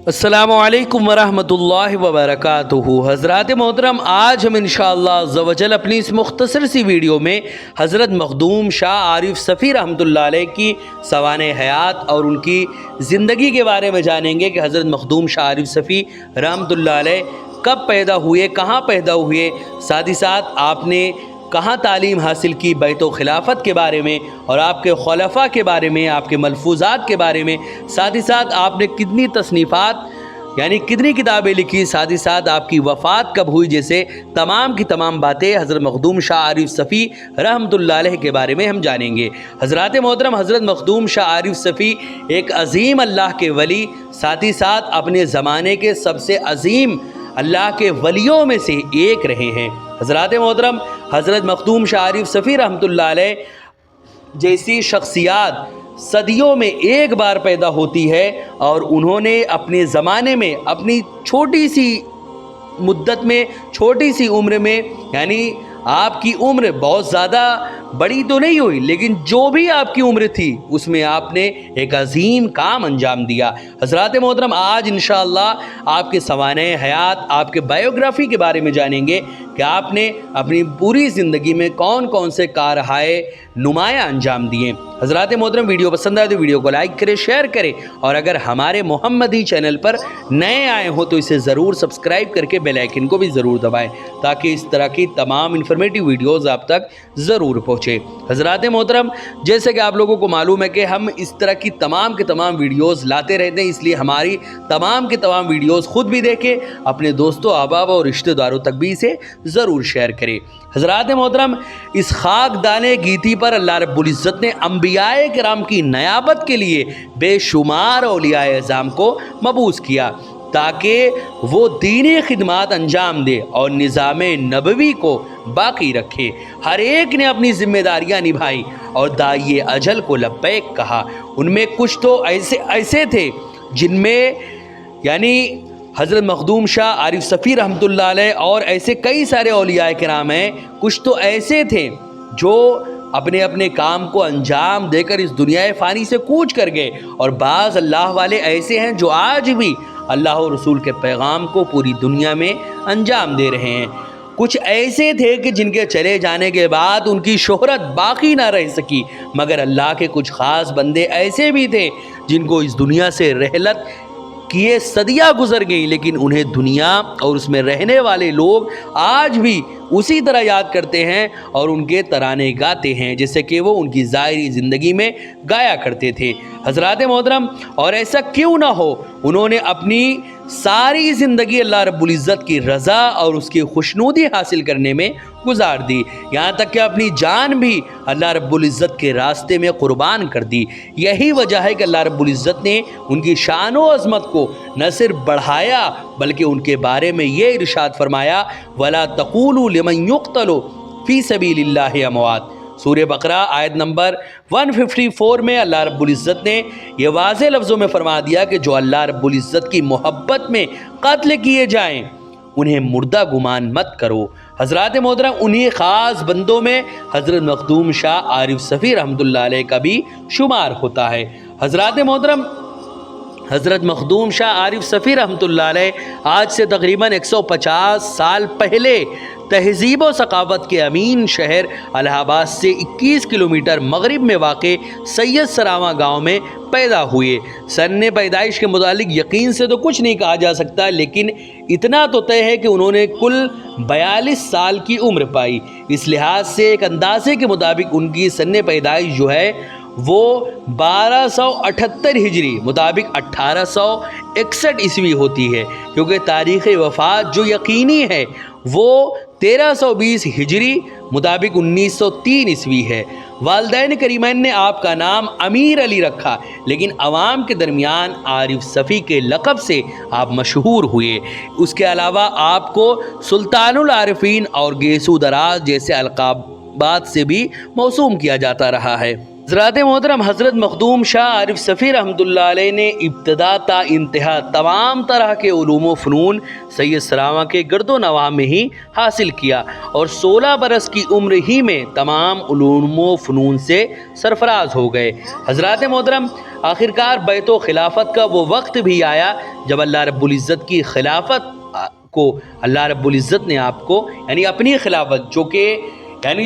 अस्सलामुअलैकुम वरहमतुल्लाहि वबरकातुहू। हज़रात मोहतरम, आज हम इंशाअल्लाह अज़्ज़ा वजल अपनी इस मुख्तसर सी वीडियो में हज़रत मखदूम शाह आरिफ सफ़ी रहमतुल्लाह अलैह की सवाने हयात और उनकी ज़िंदगी के बारे में जानेंगे कि हज़रत मखदूम शाह आरिफ सफ़ी रहमतुल्लाह अलैह कब पैदा हुए, कहाँ पैदा हुए, साथ ही साथ आपने कहाँ तालीम हासिल की, बैतो खिलाफत के बारे में और आपके खुलफा के बारे में, आपके मलफूज़ात के बारे में, साथ ही साथ आपने कितनी तसनीफ़ात यानी कितनी किताबें लिखी, साथ ही साथ आपकी वफ़ात कब हुई, जैसे तमाम की तमाम बातें हज़रत मखदूम शाह आरिफ सफ़ी रहमतुल्लाह अलैह के बारे में हम जानेंगे। हज़रात मोहतरम, हज़रत मखदूम शाह आरिफ सफ़ी एक अज़ीम अल्लाह के वली, साथ ही साथ अपने ज़माने के सबसे अज़ीम अल्लाह के वलियों में से एक रहे हैं। हज़रात मोहतरम, हज़रत मखदूम शाह आरिफ सफ़ी रहमतुल्लाह अलैह जैसी शख्सियात सदियों में एक बार पैदा होती है और उन्होंने अपने ज़माने में अपनी छोटी सी मुद्दत में, छोटी सी उम्र में, यानी आपकी उम्र बहुत ज़्यादा बड़ी तो नहीं हुई, लेकिन जो भी आपकी उम्र थी उसमें आपने एक अजीम काम अंजाम दिया। हज़रात मोहतरम, आज इंशाअल्लाह आपके सवाने हयात, आपके बायोग्राफ़ी के बारे में जानेंगे कि आपने अपनी पूरी ज़िंदगी में कौन कौन से कारहाए नुमाया अंजाम दिए। हज़रात मोहतरम, वीडियो पसंद आए तो वीडियो को लाइक करें, शेयर करें और अगर हमारे मोहम्मदी चैनल पर नए आए हो तो इसे ज़रूर सब्सक्राइब करके बेल आइकन को भी ज़रूर दबाएं ताकि इस तरह की तमाम इन्फॉर्मेटिव वीडियोज़ आप तक ज़रूर पहुँचे। हज़रात मोहतरम, जैसे कि आप लोगों को मालूम है कि हम इस तरह की तमाम के तमाम वीडियोज़ लाते रहते हैं, इसलिए हमारी तमाम के तमाम वीडियोज़ ख़ुद भी देखें, अपने दोस्तों, अहबाब और रिश्तेदारों तक भी इसे ज़रूर शेयर करें। हज़रात मोहतरम, इस खाकदाने गीती पर अल्लाह रब्बुल इज़्ज़त ने अंबियाए किराम की नयाबत के लिए बेशुमार औलियाए अज़ाम को मबूस किया ताकि वो दीनी खिदमात अंजाम दे और निज़ामे नबवी को बाकी रखे। हर एक ने अपनी जिम्मेदारियां निभाई और दाइए अजल को लब्बैक कहा। उनमें कुछ तो ऐसे थे जिनमें यानी हज़रत मखदूम शाह आरिफ सफ़ी रहमतुल्लाह अलैह और ऐसे कई सारे औलियाए किराम हैं, कुछ तो ऐसे थे जो अपने अपने काम को अंजाम देकर इस दुनिया फ़ानी से कूच कर गए और बाज़ अल्लाह वाले ऐसे हैं जो आज भी अल्लाह और रसूल के पैगाम को पूरी दुनिया में अंजाम दे रहे हैं। कुछ ऐसे थे कि जिनके चले जाने के बाद उनकी शोहरत बाकी ना रह सकी, मगर अल्लाह के कुछ ख़ास बंदे ऐसे भी थे जिनको इस दुनिया से रहलत किए सदियाँ गुजर गई, लेकिन उन्हें दुनिया और उसमें रहने वाले लोग आज भी उसी तरह याद करते हैं और उनके तराने गाते हैं जैसे कि वो उनकी ज़ाहिरी ज़िंदगी में गाया करते थे। हज़रात मोहतरम, और ऐसा क्यों ना हो, उन्होंने अपनी सारी ज़िंदगी अल्लाह रब्बुल इज़्ज़त की रज़ा और उसकी खुशनूदी हासिल करने में गुजार दी, यहाँ तक कि अपनी जान भी अल्लाह रब्बुल इज़्ज़त के रास्ते में क़ुरबान कर दी। यही वजह है कि अल्लाह रब्बुल इज़्ज़त ने उनकी शान व अज़मत को न सिर्फ बढ़ाया बल्कि उनके बारे में ये इरशाद फरमाया, वला तक़ूलू लिमन युक़्तलु फ़ी सबीलिल्लाहि अमवात। सूरह बकरा आयत नंबर 154 में अल्लाह रब्बुल इज़्ज़त ने यह वाज़े लफ्ज़ों में फरमा दिया कि जो अल्लाह रब्बुल इज़्ज़त की मोहब्बत में कत्ल किए जाएं उन्हें मुर्दा गुमान मत करो। हज़रात मोहतरम, उन्हीं ख़ास बंदों में हज़रत मखदूम शाह आरिफ सफ़ी रहमतुल्लाह अलैह का भी शुमार होता है। हज़रात मोहतरम, हज़रत मखदूम शाह आरिफ सफ़ी रहमतुल्लाह अलैह आज से तकरीबन 150 साल पहले तहज़ीब व सक़ावत के अमीन शहर इलाहाबाद से 21 किलोमीटर मगरिब में वाक़े सैयद सरावा गाँव में पैदा हुए। सन पैदाइश के मुतालिक यकीन से तो कुछ नहीं कहा जा सकता, लेकिन इतना तो तय है कि उन्होंने कुल 42 साल की उम्र पाई। इस लिहाज से एक अंदाज़े के मुताबिक उनकी सन पैदाइश जो है वो 1278 हिजरी मुताबिक 1861 ईस्वी होती है, क्योंकि तारीख़ वफ़ात जो यकीनी है वो 1320 हिजरी मुताबिक 1903 ईस्वी है। वालिदैन करीमैन ने आपका नाम अमीर अली रखा, लेकिन अवाम के दरमियान आरिफ सफ़ी के लक़ब से आप मशहूर हुए। उसके अलावा आपको सुल्तानुल आरिफीन और गेसू दराज जैसे अलक़ाबात से भी मौसूम किया जाता रहा है। حضرات محترم حضرت مخدوم شاہ عارف صفی رحمۃ اللہ علیہ نے ابتدا تا انتہا تمام طرح کے علوم و فنون سید سراواں کے گرد و نواح میں ہی حاصل کیا اور 16 برس کی عمر ہی میں تمام علوم و فنون سے سرفراز ہو گئے۔ حضرات محترم آخرکار بیت و خلافت کا وہ وقت بھی آیا جب اللہ رب العزت کی خلافت کو اللہ رب العزت نے آپ کو یعنی اپنی خلافت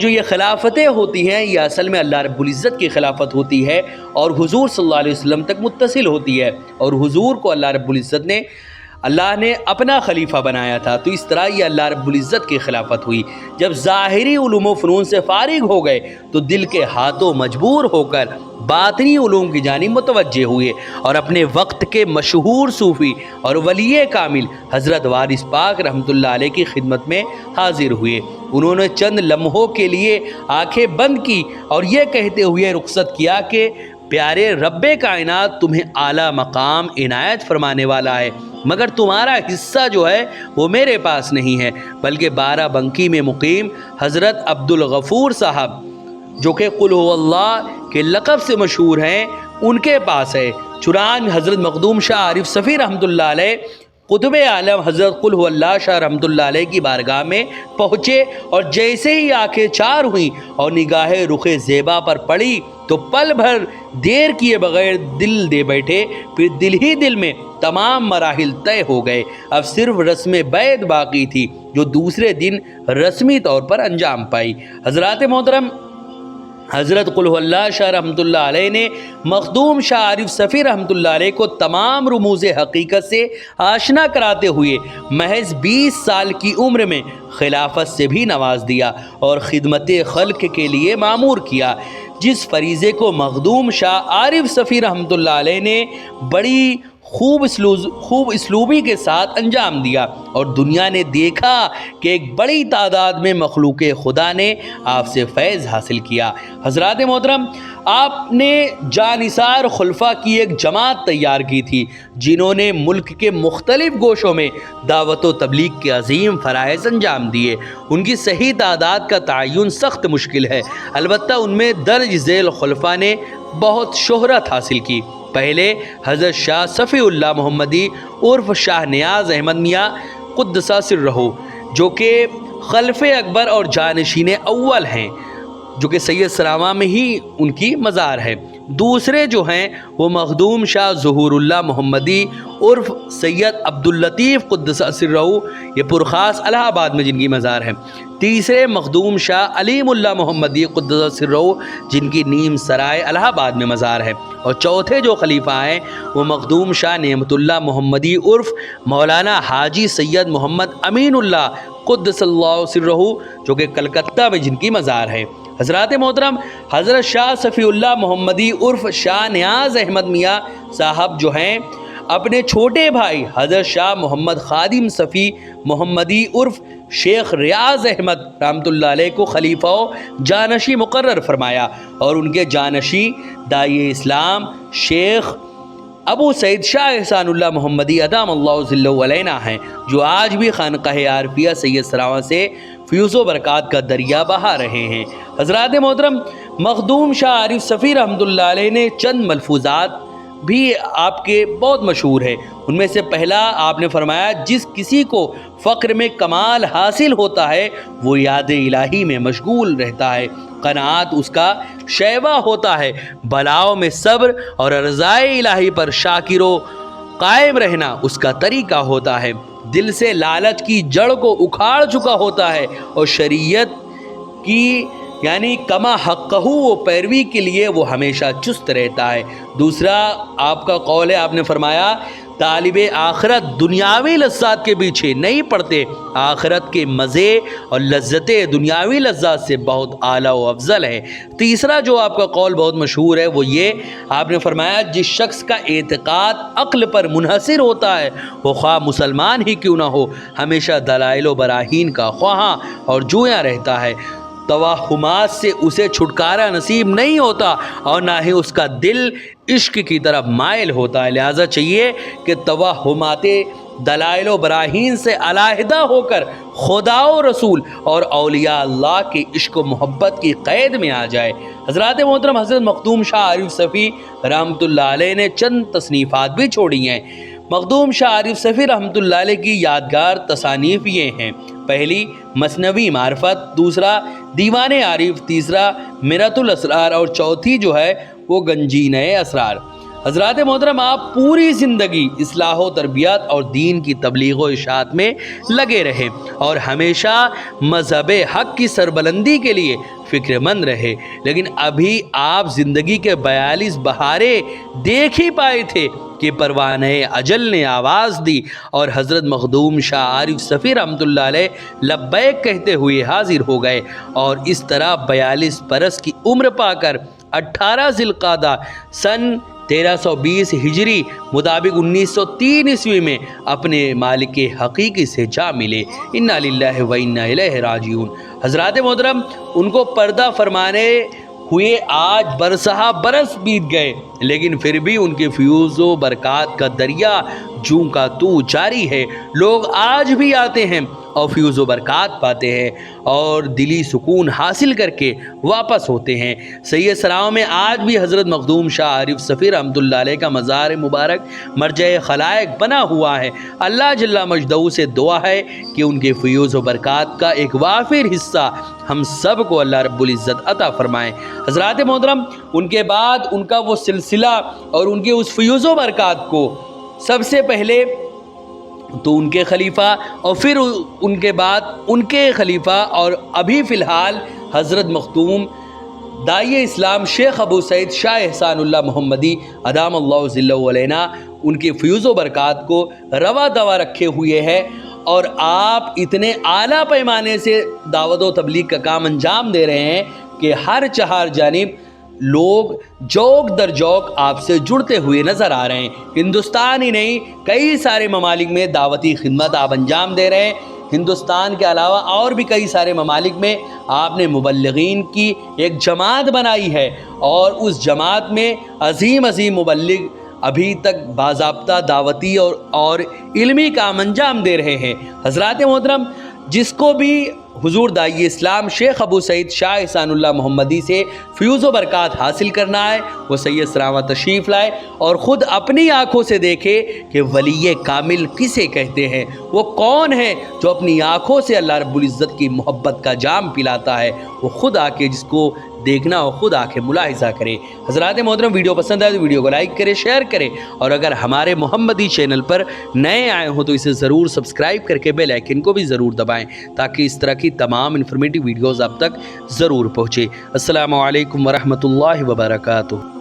جو یہ خلافتیں ہوتی ہیں یہ اصل میں اللہ رب العزت کی خلافت ہوتی ہے اور حضور صلی اللہ علیہ وسلم تک متصل ہوتی ہے، اور حضور کو اللہ نے اپنا خلیفہ بنایا تھا، تو اس طرح یہ اللہ رب العزت کی خلافت ہوئی۔ جب ظاہری علوم و فنون سے فارغ ہو گئے تو دل کے ہاتھوں مجبور ہو کر باطنی علوم کی جانب متوجہ ہوئے اور اپنے وقت کے مشہور صوفی اور ولی کامل حضرت وارث پاک رحمۃ اللہ علیہ کی خدمت میں حاضر ہوئے۔ انہوں نے چند لمحوں کے لیے آنکھیں بند کی اور یہ کہتے ہوئے رخصت کیا کہ پیارے رب کائنات تمہیں اعلیٰ مقام عنایت فرمانے والا ہے، مگر تمہارا حصہ جو ہے وہ میرے پاس نہیں ہے، بلکہ بارہ بنکی میں مقیم حضرت عبد الغفور صاحب جو کہ قل هو اللہ کے لقب سے مشہور ہیں ان کے پاس ہے۔ چنانچہ حضرت مخدوم شاہ عارف صفی رحمۃ اللہ علیہ قطب عالم حضرت قل هو اللہ شاہ رحمۃ اللہ علیہ کی بارگاہ میں پہنچے اور جیسے ہی آنکھیں چار ہوئیں اور نگاہ رخ زیبا پر پڑی تو پل بھر دیر کیے بغیر دل دے بیٹھے، پھر دل ہی دل میں تمام مراحل طے ہو گئے۔ اب صرف رسم بیعت باقی تھی جو دوسرے دن رسمی طور پر انجام پائی۔ حضرات محترم حضرت قل هو اللہ شاہ رحمۃ اللہ علیہ نے مخدوم شاہ عارف صفی رحمۃ اللہ علیہ کو تمام رموز حقیقت سے آشنا کراتے ہوئے محض 20 سال کی عمر میں خلافت سے بھی نواز دیا اور خدمت خلق کے لیے مامور کیا، جس فریضے کو مخدوم شاہ عارف صفی رحمۃ اللہ علیہ نے بڑی خوب اسلوبی کے ساتھ انجام دیا، اور دنیا نے دیکھا کہ ایک بڑی تعداد میں مخلوق خدا نے آپ سے فیض حاصل کیا۔ حضرات محترم آپ نے جانثار خلفاء کی ایک جماعت تیار کی تھی جنہوں نے ملک کے مختلف گوشوں میں دعوت و تبلیغ کے عظیم فرائض انجام دیے۔ ان کی صحیح تعداد کا تعین سخت مشکل ہے، البتہ ان میں درج ذیل خلفاء نے بہت شہرت حاصل کی۔ پہلے حضرت شاہ صفی اللہ محمدی عرف شاہ نیاز احمد میاں قدس سرہ جو کہ خلف اکبر اور جانشین اول ہیں، جو کہ سید سراواں میں ہی ان کی مزار ہے۔ دوسرے جو ہیں وہ مخدوم شاہ ظہور اللہ محمدی عرف سید عبداللطیف قدس سرہ، یہ پرخاص الہ آباد میں جن کی مزار ہے۔ تیسرے مخدوم شاہ علیم اللہ محمدی قدس سرہ جن کی نیم سرائے الہ آباد میں مزار ہے، اور چوتھے جو خلیفہ ہیں وہ مخدوم شاہ نعمت اللہ محمدی عرف مولانا حاجی سید محمد امین اللہ قدس اللہ سرہ جو کہ کلکتہ میں جن کی مزار ہے۔ حضرات محترم حضرت شاہ صفی اللہ محمدی عرف شاہ نیاز احمد میاں صاحب جو ہیں اپنے چھوٹے بھائی حضرت شاہ محمد خادم صفی محمدی عرف شیخ ریاض احمد رحمۃ اللہ علیہ کو خلیفہ و جانشی مقرر فرمایا، اور ان کے جانشی داعی اسلام شیخ ابو سعید شاہ احسان اللہ محمدی ادام اللہ ذلہ علینا ہیں، جو آج بھی خانقاہ عارفیہ سید سراواں سے فیوز و برکات کا دریا بہا رہے ہیں۔ حضرات محترم مخدوم شاہ عارف صفی رحمۃ اللہ علیہ نے چند ملفوظات بھی آپ کے بہت مشہور ہے۔ ان میں سے پہلا آپ نے فرمایا، جس کسی کو فقر میں کمال حاصل ہوتا ہے وہ یاد الہی میں مشغول رہتا ہے، قناعت اس کا شیوا ہوتا ہے، بلاؤں میں صبر اور رضائے الہی پر شاکر و قائم رہنا اس کا طریقہ ہوتا ہے، دل سے لالچ کی جڑ کو اکھاڑ چکا ہوتا ہے، اور شریعت کی یعنی کما حقہ و پیروی کے لیے وہ ہمیشہ چست رہتا ہے۔ دوسرا آپ کا قول ہے، آپ نے فرمایا طالب آخرت دنیاوی لذات کے پیچھے نہیں پڑتے، آخرت کے مزے اور لذتیں دنیاوی لذات سے بہت اعلیٰ و افضل ہے۔ تیسرا جو آپ کا قول بہت مشہور ہے وہ یہ آپ نے فرمایا، جس شخص کا اعتقاد عقل پر منحصر ہوتا ہے وہ خواہ مسلمان ہی کیوں نہ ہو، ہمیشہ دلائل و براہین کا خواہاں اور جویاں رہتا ہے، توہمات سے اسے چھٹکارا نصیب نہیں ہوتا اور نہ ہی اس کا دل عشق کی طرف مائل ہوتا ہے۔ لہٰذا چاہیے کہ توہمات दलाइल व बराहीन से अलहदा होकर खुदा व रसूल और औलिया अल्लाह के इश्क व मोहब्बत की क़ैद में आ जाए। हज़रात मोहतरम हज़रत मखदूम शाह आरिफ सफ़ी रहमतुल्लाह अलैह ने चंद तसनीफ़ात भी छोड़ी हैं। मखदूम शाह आरिफ सफ़ी रहमतुल्लाह अलैह की यादगार तसानीफ़ ये हैं: पहली मसनवी मार्फत, दूसरा दीवान आरिफ, तीसरा मिरतुल असरार और चौथी जो है वो गंजीन असरार। हज़रात मोहतरम आप पूरी ज़िंदगी इस्लाह व तरबियत और दीन की तबलीग व इशाअत में लगे रहे और हमेशा मज़हब हक़ की सरबलंदी के लिए फ़िक्रमंद रहे, लेकिन अभी आप ज़िंदगी के 42 बहारे देख ही पाए थे कि परवाने अजल ने आवाज़ दी और हज़रत मखदूम शाह आरिफ सफ़ी रहमतुल्लाह अलैह लब्बैक कहते हुए हाजिर हो गए और इस तरह 42 बरस की उम्र पाकर 18 ज़िलक़ादा सन 1320 हिजरी मुताबिक 1903 ईस्वी में अपने मालिक हकीकी से जा मिले। इन्ना लिल्लाहि व इन्ना इलैहि राजिऊन। हज़रात मोहतरम उनको पर्दा फरमाने हुए आज बरसहा बरस बीत गए, लेकिन फिर भी उनके फ्यूज़ व बरक़ात का दरिया जूं का तू जारी है। लोग आज भी आते हैं और फ्यूज़ व बरक़ात पाते हैं और दिली सुकून हासिल करके वापस होते हैं। सैयद सराओं में आज भी हज़रत मखदूम शाह आरिफ सफ़ी रहमतुल्लाह अलैह का मज़ार मुबारक मरजए खलाइक बना हुआ है। अल्लाह जल्ला मजदऊ से दुआ है कि उनके फ्यूज़ व बरक़ात का एक वाफिर हिस्सा हम सब को अल्लाह रब्बुल इज़्ज़त अता फ़रमाएँ। हज़रात मोहतरम उनके बाद उनका वो सिलसिला और उनके उस फ्यूज़ व बरक़ात को सबसे पहले तो उनके खलीफा और फिर उनके बाद उनके खलीफा और अभी फ़िलहाल हज़रत मखदूम दाई इस्लाम शेख अबू सईद शाह एहसानुल्लाह मोहम्मदी अदामल्लाहु ज़िल्लहु अलैना उनके फ्यूज़ व बरक़ात को रवा दवा रखे हुए है और आप इतने आला पैमाने से दावत व तबलीग का काम अंजाम दे रहे हैं कि हर चहार जानिब लोग जौक दर जौक आपसे जुड़ते हुए नज़र आ रहे हैं। हिंदुस्तान ही नहीं, कई सारे ममालिक में दावती खिदमत आप अंजाम दे रहे हैं। हिंदुस्तान के अलावा और भी कई सारे ममालिक में आपने मुबल्लिगीन की एक जमात बनाई है और उस जमात में अजीम अजीम मुबल्लिग अभी तक बाज़ाब्ता दावती और इल्मी काम अंजाम दे रहे हैं। हज़रात मोहतरम जिसको भी हुजूर दाई इस्लाम शेख अबू सईद शाह एहसानुल्लाह मोहम्मदी से फ्यूज़ व बरक़ात हासिल करना है, वो सैयद सरावा तशरीफ़ लाए और ख़ुद अपनी आँखों से देखे कि वली कामिल किसे कहते हैं। वो कौन है जो अपनी आँखों से अल्लाह रब्बुल इज़्ज़त की मोहब्बत का जाम पिलाता है। वो ख़ुद आके जिसको देखना हो खुद आके मुलाहिज़ा करें। हज़रात मोहतरम वीडियो पसंद आए तो वीडियो को लाइक करें, शेयर करें और अगर हमारे मोहम्मदी चैनल पर नए आए हो तो इसे ज़रूर सब्सक्राइब करके बेल आइकन को भी ज़रूर दबाएं ताकि इस तरह की तमाम इन्फॉर्मेटिव वीडियोज़ आप तक ज़रूर पहुँचे। अस्सलामु अलैकुम वरहमतुल्लाहि वबरकातुहू।